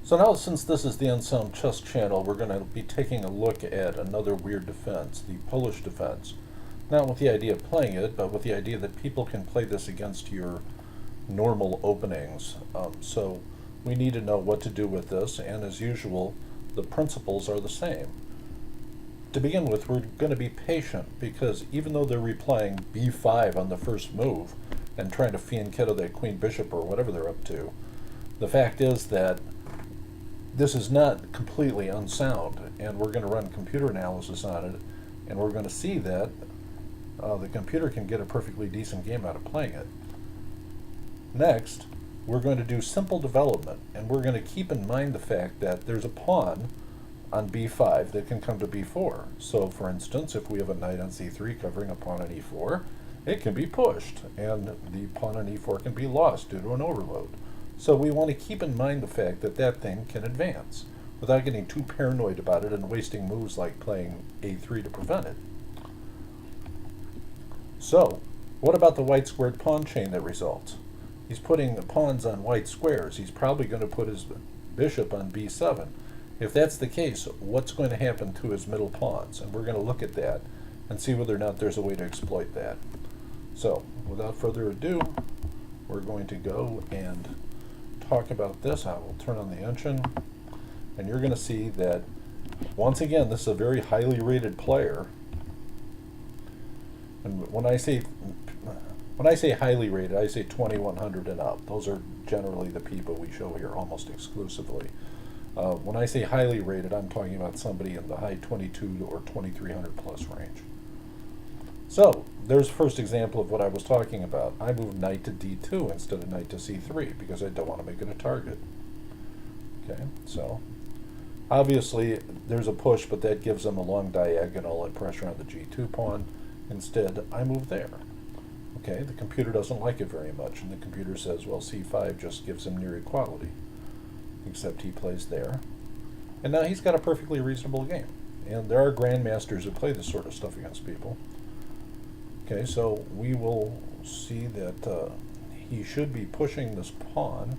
So now, since this is the Unsound Chess channel, we're going to be taking a look at another weird defense, the Polish defense. Not with the idea of playing it, but with the idea that people can play this against your normal openings. So we need to know what to do with this, and as usual, the principles are the same. To begin with, we're going to be patient, because even though they're replaying b5 on the first move and trying to fianchetto that queen bishop or whatever they're up to, the fact is that this is not completely unsound, and we're going to run computer analysis on it, and we're going to see that the computer can get a perfectly decent game out of playing it. Next, we're going to do simple development, and we're going to keep in mind the fact that there's a pawn on b5 that can come to b4. So, for instance, if we have a knight on c3 covering a pawn on e4, it can be pushed, and the pawn on e4 can be lost due to an overload. So we want to keep in mind the fact that that thing can advance without getting too paranoid about it and wasting moves like playing a3 to prevent it. So, what about the white squared pawn chain that results? He's putting the pawns on white squares. He's probably going to put his bishop on b7. If that's the case, what's going to happen to his middle pawns? And we're going to look at that and see whether or not there's a way to exploit that. So, without further ado, we're going to go and talk about this. I will turn on the engine, and you're going to see that once again this is a very highly rated player. And when I say highly rated, I say 2100 and up. Those are generally the people we show here almost exclusively. When I say highly rated, I'm talking about somebody in the high 22 or 2300 plus range. So, there's the first example of what I was talking about. I moved knight to d2 instead of knight to c3 because I don't want to make it a target. Okay, so obviously there's a push, but that gives them a long diagonal and pressure on the g2 pawn. Instead, I move there. Okay, the computer doesn't like it very much, and the computer says, well, c5 just gives him near equality, except he plays there. And now he's got a perfectly reasonable game. And there are grandmasters who play this sort of stuff against people. Okay, so we will see that he should be pushing this pawn,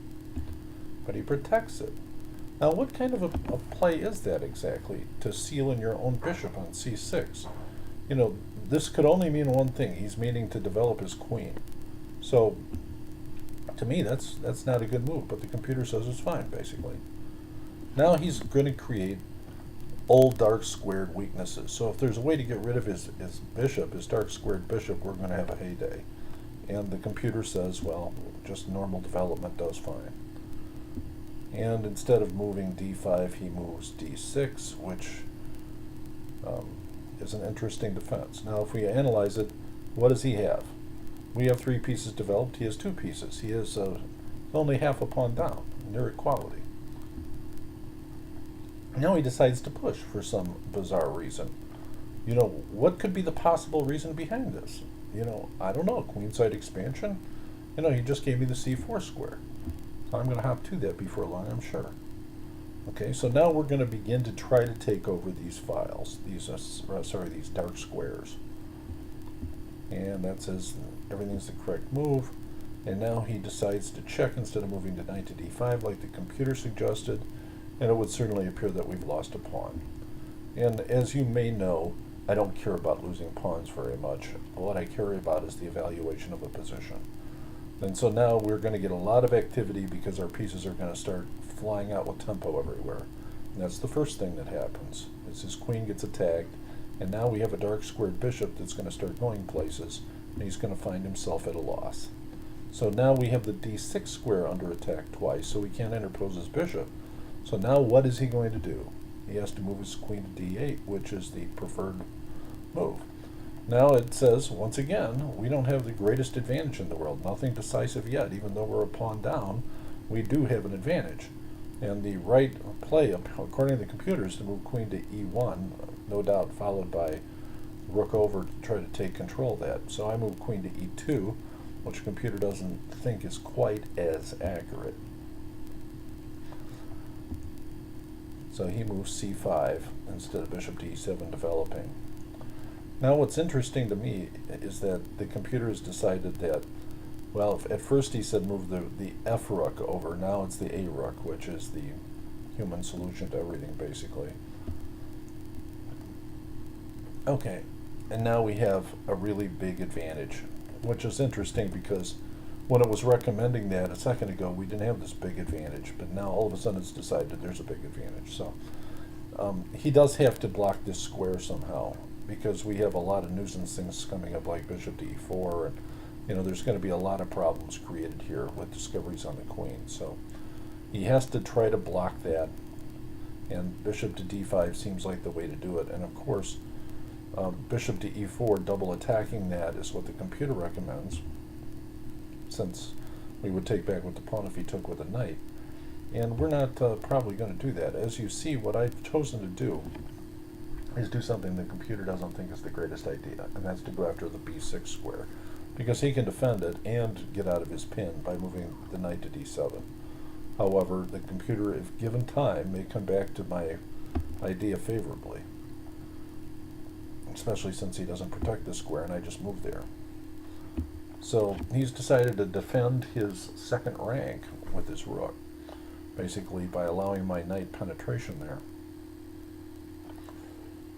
but he protects it. Now, what kind of a play is that exactly, to seal in your own bishop on c6? You know, this could only mean one thing. He's meaning to develop his queen. So, to me, that's not a good move, but the computer says it's fine, basically. Now he's going to create old dark squared weaknesses. So if there's a way to get rid of his bishop, his dark squared bishop, we're going to have a heyday. And the computer says, well, just normal development does fine. And instead of moving d5, he moves d6, which is an interesting defense. Now if we analyze it, what does he have? We have 3 pieces developed. He has 2 pieces. He has only half a pawn down, near equality. Now he decides to push for some bizarre reason. You know, what could be the possible reason behind this? You know, I don't know, queenside expansion? You know, he just gave me the c4 square. So I'm going to hop to that before long, I'm sure. Okay, so now we're going to begin to try to take over these files, these dark squares. And that says everything's the correct move. And now he decides to check instead of moving to knight to d5 like the computer suggested. And it would certainly appear that we've lost a pawn. And as you may know, I don't care about losing pawns very much. What I care about is the evaluation of a position. And so now we're going to get a lot of activity because our pieces are going to start flying out with tempo everywhere. And that's the first thing that happens, is his queen gets attacked, and now we have a dark squared bishop that's going to start going places, and he's going to find himself at a loss. So now we have the d6 square under attack twice, so we can't interpose his bishop. So now what is he going to do? He has to move his queen to d8, which is the preferred move. Now it says, once again, we don't have the greatest advantage in the world. Nothing decisive yet. Even though we're a pawn down, we do have an advantage. And the right play, according to the computer, is to move queen to e1, no doubt followed by rook over to try to take control of that. So I move queen to e2, which the computer doesn't think is quite as accurate. So he moves c5 instead of bishop to e7 developing. Now what's interesting to me is that the computer has decided that, well, at first he said move the f rook over, now it's the a rook, which is the human solution to everything, basically. Okay, and now we have a really big advantage, which is interesting because when it was recommending that a second ago, we didn't have this big advantage, but now all of a sudden it's decided there's a big advantage. So he does have to block this square somehow, because we have a lot of nuisance things coming up like bishop to e4, and there's going to be a lot of problems created here with discoveries on the queen. So he has to try to block that, and bishop to d5 seems like the way to do it. And of course, bishop to e4, double attacking that is what the computer recommends, since we would take back with the pawn if he took with a knight. And we're not probably going to do that. As you see, what I've chosen to do is do something the computer doesn't think is the greatest idea, and that's to go after the b6 square, because he can defend it and get out of his pin by moving the knight to d7. However, the computer, if given time, may come back to my idea favorably, especially since he doesn't protect the square and I just moved there. So he's decided to defend his second rank with his rook, basically by allowing my knight penetration there.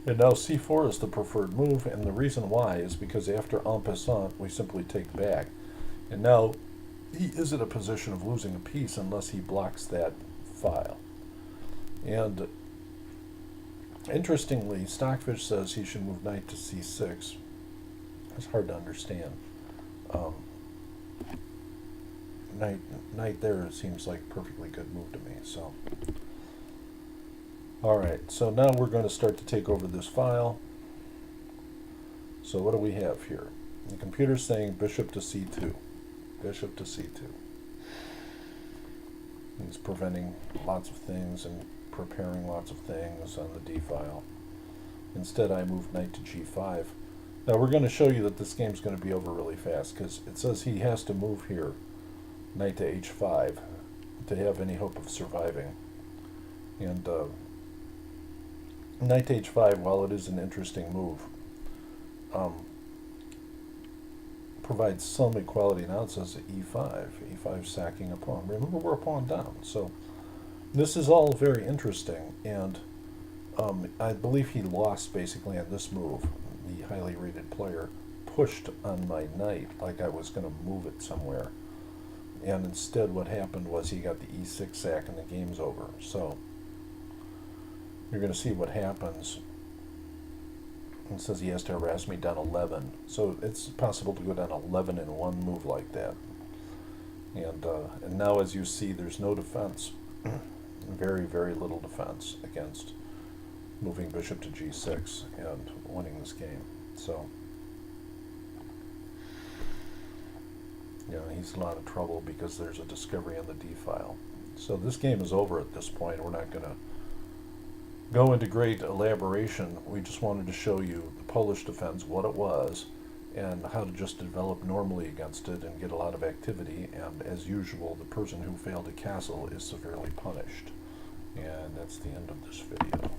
And now c4 is the preferred move, and the reason why is because after en passant we simply take back, and now he is in a position of losing a piece unless he blocks that file. And interestingly, Stockfish says he should move knight to c6. It's hard to understand. Knight there seems like a perfectly good move to me. So, all right. So now we're going to start to take over this file. So what do we have here? The computer's saying bishop to c2. Bishop to c2. It's preventing lots of things and preparing lots of things on the d file. Instead, I move knight to g5. Now we're going to show you that this game's going to be over really fast, because it says he has to move here, knight to h5, to have any hope of surviving. And knight to h5, while it is an interesting move, provides some equality. Now it says e5 sacking a pawn. Remember, we're a pawn down. So this is all very interesting, and I believe he lost basically on this move. The highly rated player pushed on my knight like I was going to move it somewhere, and instead what happened was he got the e6 sack and the game's over. So you're going to see what happens. It says he has to harass me down 11, so it's possible to go down 11 in one move like that. And now, as you see, there's no defense, very, very little defense against moving bishop to g6 and winning this game. So, he's in a lot of trouble because there's a discovery on the d file. So this game is over at this point. We're not going to go into great elaboration. We just wanted to show you the Polish defense, what it was, and how to just develop normally against it and get a lot of activity. And as usual, the person who failed a castle is severely punished. And that's the end of this video.